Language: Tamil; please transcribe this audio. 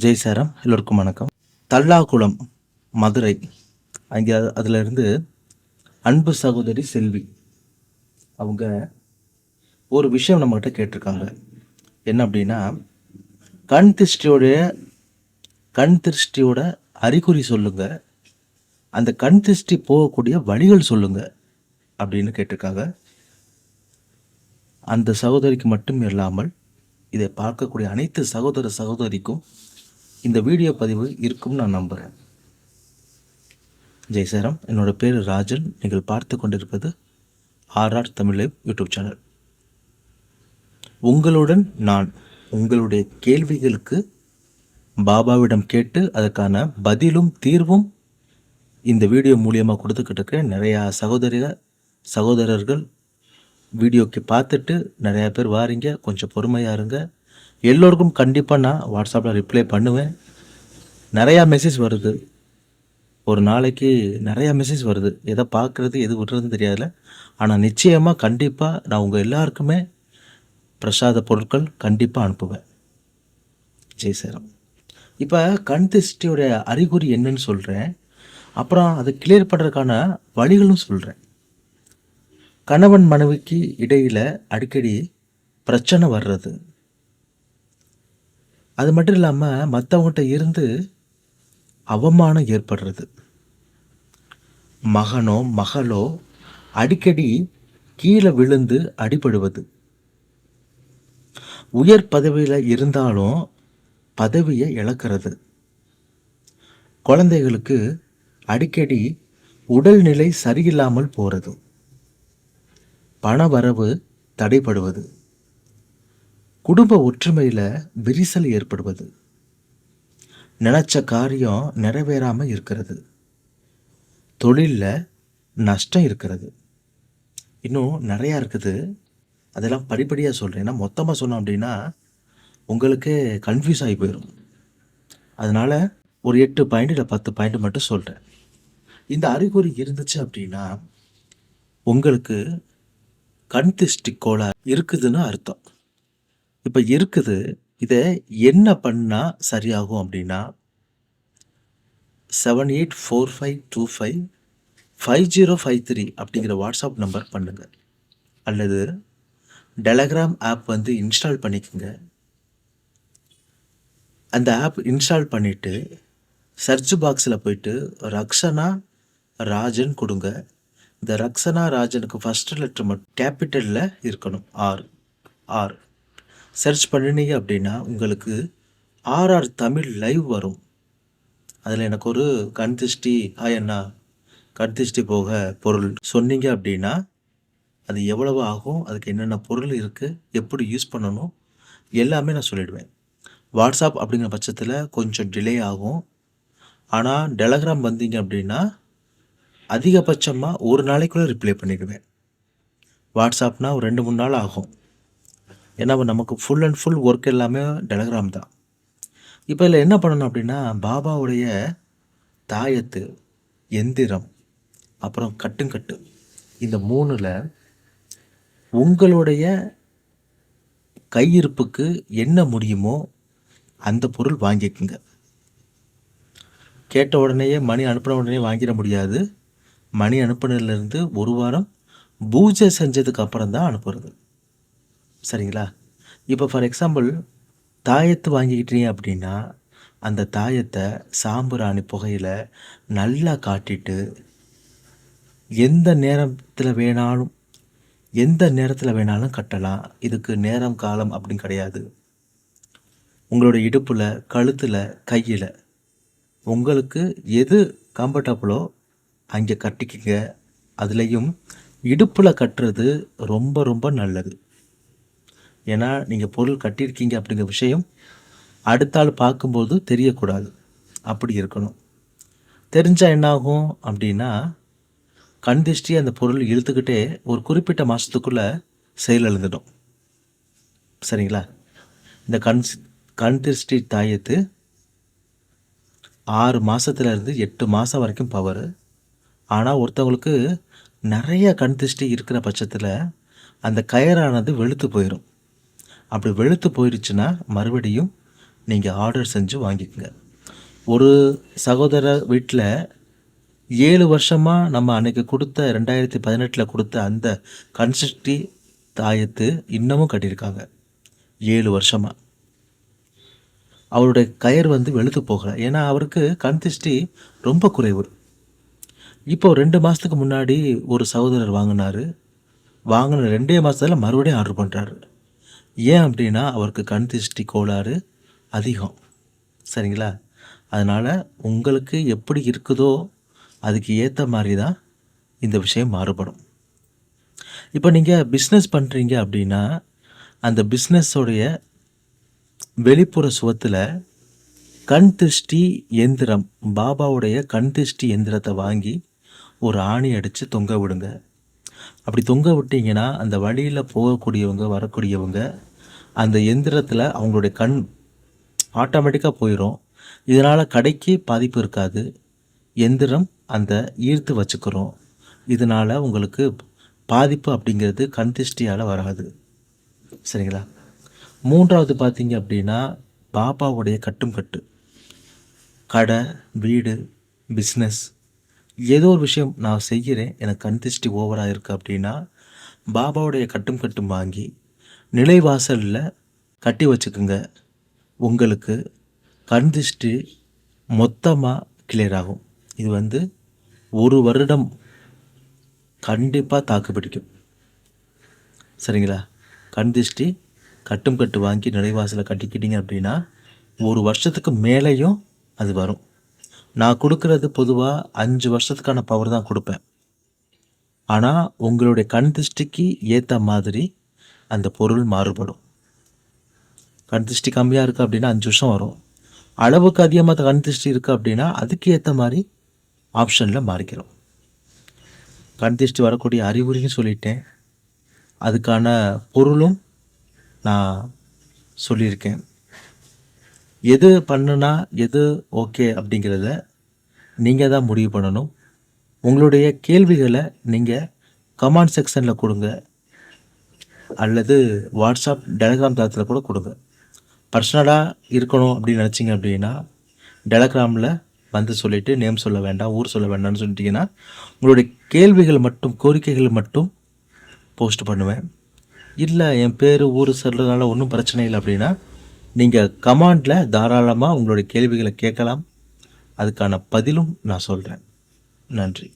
ஜெய் சாரம், எல்லோருக்கும் வணக்கம். தல்லாகுளம், மதுரை. அங்கே அதிலிருந்து அன்பு சகோதரி செல்வி அவங்க ஒரு விஷயம் நம்மகிட்ட கேட்டிருக்காங்க. என்ன அப்படின்னா, கண் திருஷ்டியோட அறிகுறி சொல்லுங்க, அந்த கண் திருஷ்டி போகக்கூடிய வழிகள் சொல்லுங்க அப்படின்னு கேட்டிருக்காங்க. அந்த சகோதரிக்கு மட்டும் இல்லாமல் இதை பார்க்கக்கூடிய அனைத்து சகோதரிக்கும் இந்த வீடியோ பதிவு இருக்கும்னு நான் நம்புகிறேன். ஜெய் சாரம், என்னோட பேர் ராஜன். நீங்கள் பார்த்து கொண்டிருப்பது RR Tamil live YouTube channel. உங்களுடன் நான் உங்களுடைய கேள்விகளுக்கு பாபாவிடம் கேட்டு அதற்கான பதிலும் தீர்வும் இந்த வீடியோ மூலியமாக கொடுத்துக்கிட்டு இருக்கேன். நிறையா சகோதரர்கள் வீடியோக்கு பார்த்துட்டு நிறையா பேர் வாரீங்க. கொஞ்சம் பொறுமையாக இருங்க. எல்லோருக்கும் கண்டிப்பாக நான் வாட்ஸ்அப்பில் ரிப்ளை பண்ணுவேன். நிறையா மெசேஜ் வருது, ஒரு நாளைக்கு நிறையா மெசேஜ் வருது. எதை பார்க்குறது எது விடுறதுன்னு தெரியாதுல. ஆனால் நிச்சயமாக கண்டிப்பாக நான் உங்கள் எல்லாருக்குமே பிரசாத பொருட்கள் கண்டிப்பாக அனுப்புவேன். ஜெய் சாரம். இப்போ கண் திருஷ்டியோடைய அறிகுறி என்னன்னு சொல்கிறேன், அப்புறம் அதை கிளியர் பண்ணுறதுக்கான வழிகளும் சொல்கிறேன். கணவன் மனைவிக்கு இடையில் அடிக்கடி பிரச்சனை வர்றது, அது மட்டும் இல்லாமல் மற்றவங்ககிட்ட இருந்து அவமானம் ஏற்படுறது, மகனோ மகளோ அடிக்கடி கீழே விழுந்து அடிபடுவது, உயர் பதவியில் இருந்தாலும் பதவியை இழக்கிறது, குழந்தைகளுக்கு அடிக்கடி உடல்நிலை சரியில்லாமல் போகிறது, பண வரவு தடைபடுவது, குடும்ப ஒற்றுமையில் விரிசல் ஏற்படுவது, நினைச்ச காரியம் நிறைவேறாமல் இருக்கிறது, தொழிலில் நஷ்டம் இருக்கிறது. இன்னும் நிறையா இருக்குது. அதெல்லாம் படிப்படியாக சொல்கிறேன். ஏன்னா மொத்தமாக சொன்னோம் அப்படின்னா உங்களுக்கு கன்ஃபியூஸ் ஆகி போயிடும். அதனால் ஒரு 8 பாயிண்ட் இல்லை 10 பாயிண்ட் மட்டும் சொல்கிறேன். இந்த அறிகுறி இருந்துச்சு அப்படின்னா உங்களுக்கு கண் திருஷ்டி கோளாறு இருக்குதுன்னு அர்த்தம். இப்போ இருக்குது, இதை என்ன பண்ணால் சரியாகும் அப்படின்னா 7845255053 அப்படிங்கிற வாட்ஸ்அப் நம்பர் பண்ணுங்கள். அல்லது டெலகிராம் ஆப் இன்ஸ்டால் பண்ணிக்கோங்க. அந்த ஆப் இன்ஸ்டால் பண்ணிவிட்டு சர்ச் பாக்ஸில் போயிட்டு ரக்ஷனா ராஜன் கொடுங்க. இந்த ரக்ஷனா ராஜனுக்கு ஃபஸ்ட்டு லெட்டர் மட்டும் கேபிட்டலில் இருக்கணும், ஆர். சர்ச் பண்ணினீங்க அப்படின்னா உங்களுக்கு ஆர்ஆர் தமிழ் லைவ் வரும். அதில் எனக்கு ஒரு கண் திருஷ்டி அண்ணா கண் திருஷ்டி போக பொருள் சொன்னீங்க அப்படின்னா அது எவ்வளவு ஆகும், அதுக்கு என்னென்ன பொருள் இருக்குது, எப்படி யூஸ் பண்ணணும், எல்லாமே நான் சொல்லிடுவேன். வாட்ஸ்அப் அப்படிங்கிற பட்சத்தில் கொஞ்சம் டிலே ஆகும். ஆனால் டெலகிராம் வந்தீங்க அப்படின்னா அதிகபட்சமாக ஒரு நாளைக்குள்ளே ரிப்ளை பண்ணிடுவேன். வாட்ஸ்அப்னால் ஒரு 2-3 நாள் ஆகும். ஏன்னா நமக்கு ஃபுல் அண்ட் ஃபுல் ஒர்க் எல்லாமே டெலகிராம் தான். இப்போ இதில் என்ன பண்ணணும் அப்படின்னா, பாபாவுடைய தாயத்து, எந்திரம், அப்புறம் கட்டு இந்த 3ல் உங்களுடைய கையிருப்புக்கு என்ன முடியுமோ அந்த பொருள் வாங்கிக்குங்க. கேட்ட உடனேயே மணி அனுப்பின உடனே வாங்கிட முடியாது. மணி அனுப்புனதுலேருந்து ஒரு வாரம் பூஜை செஞ்சதுக்கு அப்புறம் தான் அனுப்புறது. சரிங்களா? இப்போ ஃபார் எக்ஸாம்பிள் தாயத்து வாங்கிக்கிட்டீங்க அப்படின்னா அந்த தாயத்தை சாம்பிராணி புகையில் நல்லா காட்டிட்டு எந்த நேரத்தில் வேணாலும் கட்டலாம். இதுக்கு நேரம் காலம் அப்படின்னு கிடையாது. உங்களோட இடுப்பில், கழுத்தில், கையில் உங்களுக்கு எது கம்ஃபர்டபுளோ அங்கே கட்டிக்கிங்க. அதுலேயும் இடுப்பில் கட்டுறது ரொம்ப ரொம்ப நல்லது. ஏன்னா நீங்கள் பொருள் கட்டியிருக்கீங்க அப்படிங்கிற விஷயம் அடுத்த ஆள் பார்க்கும்போது தெரியக்கூடாது. அப்படி இருக்கணும். தெரிஞ்சால் என்னாகும் அப்படின்னா கண் திருஷ்டி அந்த பொருள் இழுத்துக்கிட்டே ஒரு குறிப்பிட்ட மாதத்துக்குள்ளே செயலிழந்துடும். சரிங்களா? இந்த கண் திருஷ்டி தாயத்து 6 மாதத்துலேருந்து 8 மாதம் வரைக்கும் பவர். ஆனால் ஒருத்தவங்களுக்கு நிறைய கண் திருஷ்டி இருக்கிற பட்சத்தில் அந்த கயரானது வெளுத்து போயிடும். அப்படி வெளுத்து போயிடுச்சுன்னா மறுபடியும் நீங்கள் ஆர்டர் செஞ்சு வாங்கிக்கோங்க. ஒரு சகோதரர் வீட்டில் 7 வருஷமாக நம்ம அன்னைக்கு கொடுத்த 2018 கொடுத்த அந்த கன்சிஸ்டி தாயத்து இன்னமும் கட்டியிருக்காங்க. 7 வருஷமாக அவருடைய கயிறு வெளுத்து போகலை. ஏன்னா அவருக்கு கன்சிஸ்டி ரொம்ப குறைவு. இப்போ 2 மாதத்துக்கு முன்னாடி ஒரு சகோதரர் வாங்கினாரு. வாங்கின 2 மாதத்தில் மறுபடியும் ஆர்டர் பண்ணுறாரு. ஏன் அப்படின்னா அவருக்கு கன்சிஸ்டி கோளாறு அதிகம். சரிங்களா? அதனால் உங்களுக்கு எப்படி இருக்குதோ அதுக்கு ஏற்ற மாதிரி தான் இந்த விஷயம் மாறுபடும். இப்போ நீங்கள் பிஸ்னஸ் பண்ணுறீங்க அப்படின்னா அந்த பிஸ்னஸோடைய வெளிப்புற சுவத்தில் கண் திருஷ்டி எந்திரம், பாபாவுடைய கண் திருஷ்டி எந்திரத்தை வாங்கி ஒரு ஆணி அடித்து தொங்க விடுங்க. அப்படி தொங்க விட்டிங்கன்னா அந்த வழியில் போகக்கூடியவங்க வரக்கூடியவங்க அந்த எந்திரத்தில் அவங்களுடைய கண் ஆட்டோமேட்டிக்காக போயிடும். இதனால் கடைக்கு பாதிப்பு இருக்காது. எந்திரம் அந்த ஈர்த்து வச்சுக்கிறோம். இதனால் உங்களுக்கு பாதிப்பு அப்படிங்கிறது கண் திருஷ்டியால் வராது. சரிங்களா? 3வது பார்த்தீங்க அப்படின்னா பாபாவுடைய கட்டும் கட்டு. கடை, வீடு, பிஸ்னஸ் ஏதோ ஒரு விஷயம் நான் செய்கிறேன், எனக்கு கண் திருஷ்டி ஓவராக இருக்குது அப்படின்னா பாபாவுடைய கட்டும் கட்டும் வாங்கி நிலைவாசலில் கட்டி வச்சுக்குங்க. உங்களுக்கு கண் திருஷ்டி மொத்தமாக கிளியர் ஆகும். இது 1 வருடம் கண்டிப்பாக தாக்கு பிடிக்கும். சரிங்களா? கண் திருஷ்டி கட்டும் கட்டு வாங்கி நிலைவாசலில் கட்டிக்கிட்டீங்க அப்படின்னா 1 வருஷத்துக்கு மேலேயும் அது வரும். நான் கொடுக்கறது பொதுவாக 5 வருஷத்துக்கான பவர் தான் கொடுப்பேன். ஆனால் உங்களுடைய கண் திருஷ்டிக்கு ஏற்ற மாதிரி அந்த பொருள் மாறுபடும். கண் திருஷ்டி கம்மியாக இருக்குது அப்படின்னா 5 வருஷம் வரும். அளவுக்கு அதிகமாக கண் திருஷ்டி இருக்குது அப்படின்னா அதுக்கு ஏற்ற மாதிரி ஆப்ஷனில் மாறிக்கிறோம். கண் திருஷ்டி வரக்கூடிய அறிகுறியும் சொல்லிட்டேன், அதுக்கான பொருளும் நான் சொல்லியிருக்கேன். எது பண்ணுனா எது ஓகே அப்படிங்கிறத நீங்கள் தான் முடிவு பண்ணணும். உங்களுடைய கேள்விகளை நீங்கள் கமெண்ட் செக்ஷனில் கொடுங்க, அல்லது வாட்ஸ்அப், டெலகிராம் தளத்தில் கூட கொடுங்க. பர்சனலாக இருக்கணும் அப்படின்னு நினச்சிங்க அப்படின்னா டெலகிராமில் சொல்லிவிட்டு நேம் சொல்ல வேண்டாம், ஊர் சொல்ல வேண்டாம்னு சொல்லிட்டீங்கன்னா உங்களுடைய கேள்விகள் மட்டும், கோரிக்கைகள் மட்டும் போஸ்ட் பண்ணுவேன். இல்லை என் பேர் ஊர் சொல்கிறதுனால ஒன்றும் பிரச்சனை இல்லை அப்படின்னா நீங்கள் கமெண்டில் தாராளமாக உங்களுடைய கேள்விகளை கேட்கலாம். அதுக்கான பதிலும் நான் சொல்கிறேன். நன்றி.